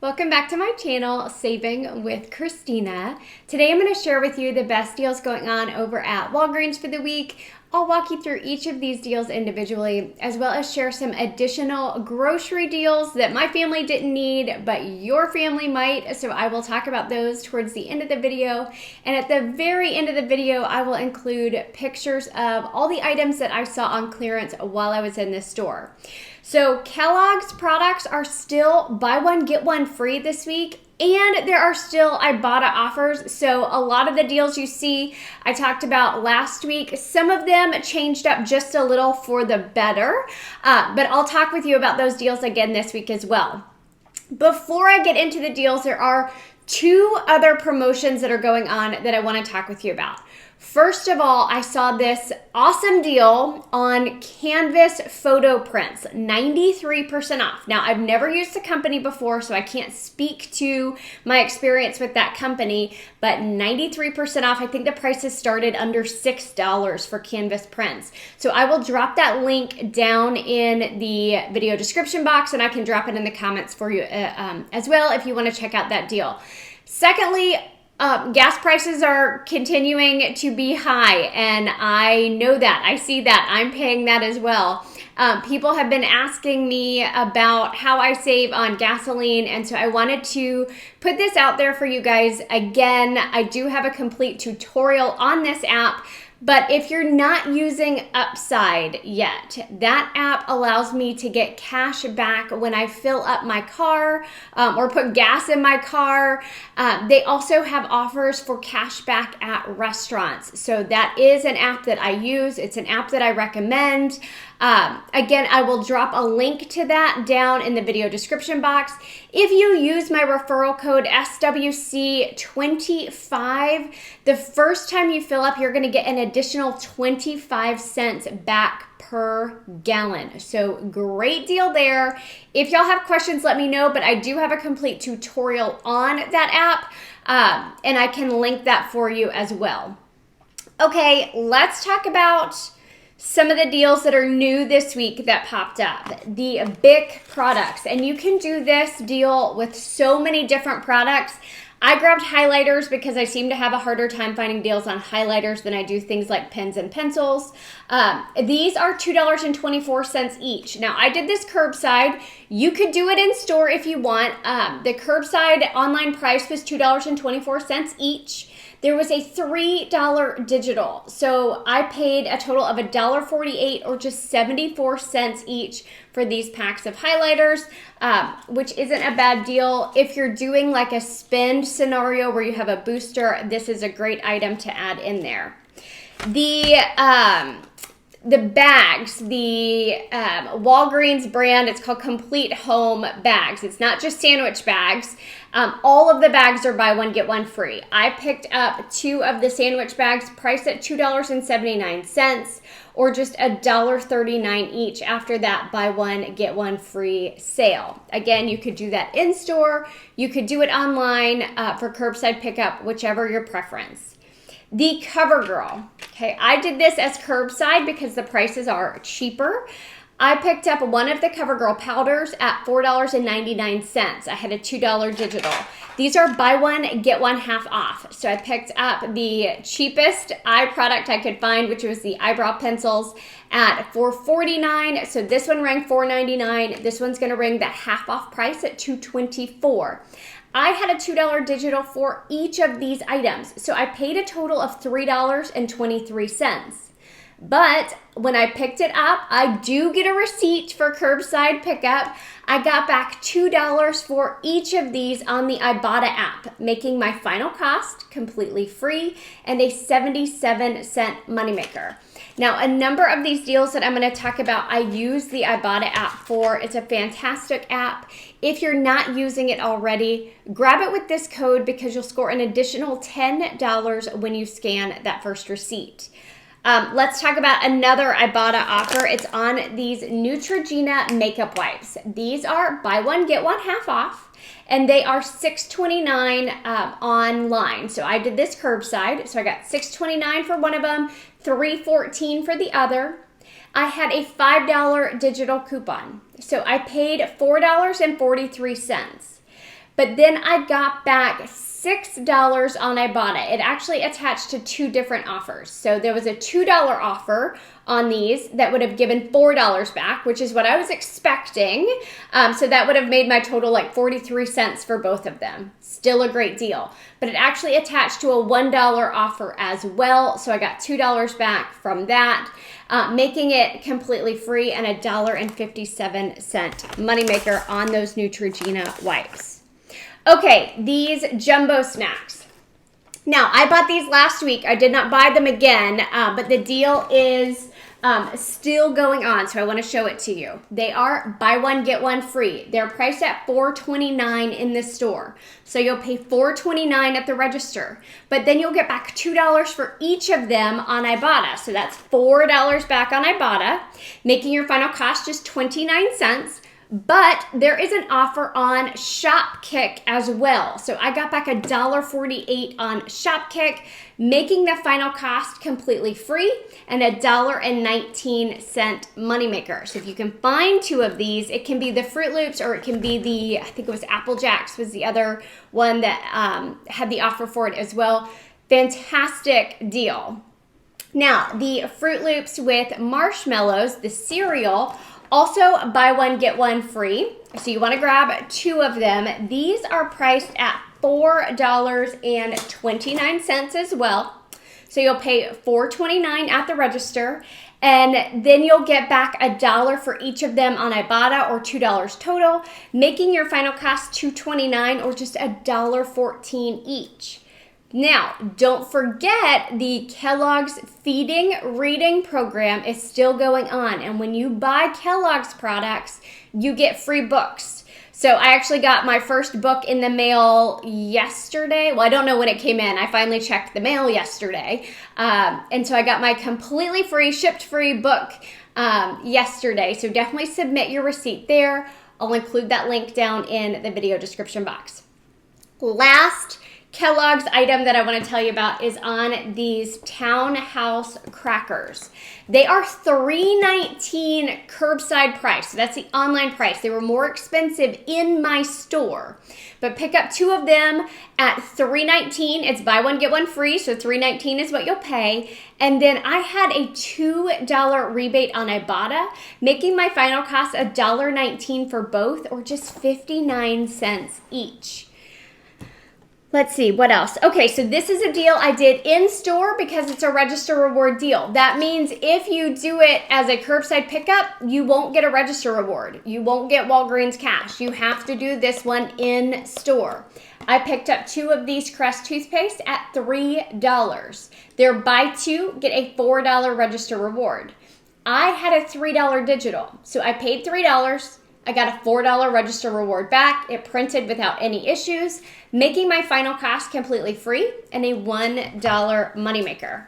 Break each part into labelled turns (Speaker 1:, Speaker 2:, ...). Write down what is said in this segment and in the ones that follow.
Speaker 1: Welcome back to my channel, Saving with Christina. Today I'm going to share with you the best deals going on over at Walgreens for the week. I'll walk you through each of these deals individually, as well as share some additional grocery deals that my family didn't need, but your family might. So I will talk about those towards the end of the video. And at the very end of the video, I will include pictures of all the items that I saw on clearance while I was in this store. So Kellogg's products are still buy one, get one free this week. And there are still ibotta offers. So a lot of the deals you see I talked about last week, some of them changed up just a little for the better. But I'll talk with you about those deals again this week as well. Before I get into the deals, there are two other promotions that are going on that I want to talk with you about. First of all, I saw this awesome deal on canvas photo prints, 93% off. Now, I've never used the company before, so I can't speak to my experience with that company, but 93% off. I think the prices started under $6 for canvas prints. So I will drop that link down in the video description box, and I can drop it in the comments for you as well if you want to check out that deal. Secondly, gas prices are continuing to be high, and I know that. I see that. I'm paying that as well. People have been asking me about how I save on gasoline, and so I wanted to put this out there for you guys. Again, I do have a complete tutorial on this app. But if you're not using Upside yet, that app allows me to get cash back when I fill up my car or put gas in my car. They also have offers for cash back at restaurants. So that is an app that I use. It's an app that I recommend. Again, I will drop a link to that down in the video description box. If you use my referral code SWC25, the first time you fill up, you're going to get an additional 25 cents back per gallon. So great deal there. If y'all have questions, let me know, but I do have a complete tutorial on that app, and I can link that for you as well. Okay, let's talk about some of the deals that are new this week that popped up. The Bic Products, and you can do this deal with so many different products. I grabbed highlighters because I seem to have a harder time finding deals on highlighters than I do things like pens and pencils. These are $2.24 each. Now, I did this curbside. You could do it in store if you want. The curbside online price was $2.24 each. There was a $3 digital. So I paid a total of $1.48 or just 74 cents each for these packs of highlighters, which isn't a bad deal. If you're doing like a spend scenario where you have a booster, this is a great item to add in there. The bags, the Walgreens brand, it's called Complete Home Bags. It's not just sandwich bags. All of the bags are buy one, get one free. I picked up two of the sandwich bags priced at $2.79 or just $1.39 each after that buy one, get one free sale. Again, you could do that in store. You could do it online for curbside pickup, whichever your preference. The Covergirl. Okay, I did this as curbside because the prices are cheaper. I picked up one of the Covergirl powders at $4.99. I had a $2 digital. These are buy one, get one half off. So I picked up the cheapest eye product I could find, which was the eyebrow pencils at $4.49. So this one rang $4.99. This one's going to ring the half off price at $2.24. I had a $2 digital for each of these items. So I paid a total of $3.23. But when I picked it up, I do get a receipt for curbside pickup. I got back $2 for each of these on the Ibotta app, making my final cost completely free and a 77-cent moneymaker. Now, a number of these deals that I'm going to talk about, I use the Ibotta app for. It's a fantastic app. If you're not using it already, grab it with this code because you'll score an additional $10 when you scan that first receipt. Let's talk about another Ibotta offer. It's on these Neutrogena makeup wipes. These are buy one, get one half off, and they are $6.29 online. So I did this curbside. So I got $6.29 for one of them, $3.14 for the other. I had a $5 digital coupon. So I paid $4.43. but then I got back $6 on Ibotta. It actually attached to 2 different offers. So there was a $2 offer on these that would have given $4 back, which is what I was expecting. So that would have made my total like 43 cents for both of them. Still a great deal. But it actually attached to a $1 offer as well. So I got $2 back from that, making it completely free and $1.57 moneymaker on those Neutrogena wipes. Okay, these jumbo snacks. Now, I bought these last week. I did not buy them again, but the deal is still going on, so I want to show it to you. They are buy one, get one free. They're priced at $4.29 in the store. So you'll pay $4.29 at the register, but then you'll get back $2 for each of them on Ibotta. So that's $4 back on Ibotta, making your final cost just 29 cents. But there is an offer on Shopkick as well. So I got back $1.48 on Shopkick, making the final cost completely free and $1.19 moneymaker. So if you can find 2 of these, it can be the Fruit Loops or it can be the, I think it was Apple Jacks was the other one that had the offer for it as well. Fantastic deal. Now, the Fruit Loops with marshmallows, the cereal, also buy one, get one free. So you want to grab 2 of them. These are priced at $4.29 as well. So you'll pay $4.29 at the register, and then you'll get back $1 for each of them on Ibotta, or $2 total, making your final cost $2.29 or just $1.14 each. Now, don't forget the Kellogg's Feeding Reading program is still going on. And when you buy Kellogg's products, you get free books. So I actually got my first book in the mail yesterday. Well, I don't know when it came in. I finally checked the mail yesterday. And so I got my completely free, shipped free book yesterday. So definitely submit your receipt there. I'll include that link down in the video description box. Last Kellogg's item that I want to tell you about is on these Townhouse Crackers. They are $3.19 curbside price. So that's the online price. They were more expensive in my store. But pick up 2 of them at $3.19. It's buy one, get one free. So $3.19 is what you'll pay. And then I had a $2 rebate on Ibotta, making my final cost $1.19 for both, or just 59 cents each. Let's see, what else? Okay, so this is a deal I did in store because it's a register reward deal. That means if you do it as a curbside pickup, you won't get a register reward. You won't get Walgreens cash. You have to do this one in store. I picked up 2 of these Crest toothpaste at $3. They're buy 2, get a $4 register reward. I had a $3 digital, so I paid $3. I got a $4 register reward back. It printed without any issues, making my final cost completely free and a $1 moneymaker.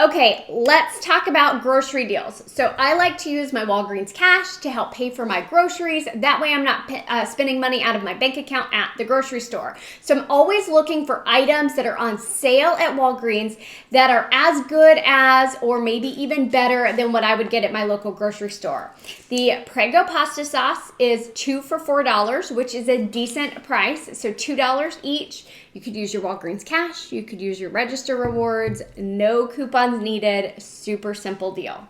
Speaker 1: Okay, let's talk about grocery deals. So I like to use my Walgreens cash to help pay for my groceries. That way I'm not spending money out of my bank account at the grocery store. So I'm always looking for items that are on sale at Walgreens that are as good as, or maybe even better than what I would get at my local grocery store. The Prego pasta sauce is 2 for $4, which is a decent price. So $2 each. You could use your Walgreens cash. You could use your register rewards. No coupons needed. Super simple deal.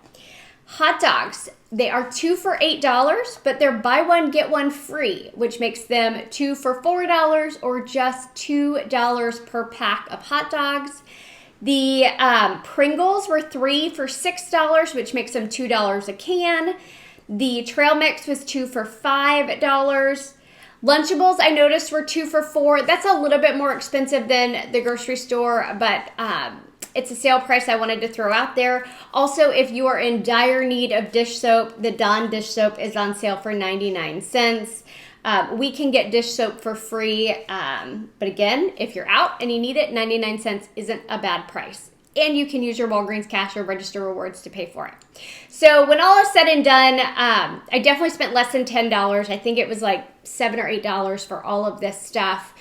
Speaker 1: Hot dogs. They are 2 for $8, but they're buy one, get one free, which makes them 2 for $4 or just $2 per pack of hot dogs. The Pringles were 3 for $6, which makes them $2 a can. The trail mix was 2 for $5. Lunchables, I noticed, were 2 for $4. That's a little bit more expensive than the grocery store, but it's a sale price I wanted to throw out there. Also, if you are in dire need of dish soap, the Dawn dish soap is on sale for 99 cents. We can get dish soap for free, but again, if you're out and you need it, 99 cents isn't a bad price. And you can use your Walgreens cash or register rewards to pay for it. So when all is said and done, I definitely spent less than $10. I think it was like $7 or $8 for all of this stuff.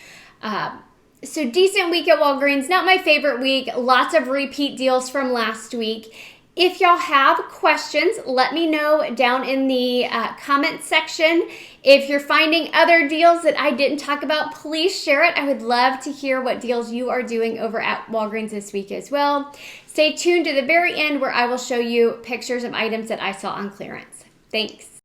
Speaker 1: So decent week at Walgreens. Not my favorite week. Lots of repeat deals from last week. If y'all have questions, let me know down in the comment section. If you're finding other deals that I didn't talk about, please share it. I would love to hear what deals you are doing over at Walgreens this week as well. Stay tuned to the very end where I will show you pictures of items that I saw on clearance. Thanks.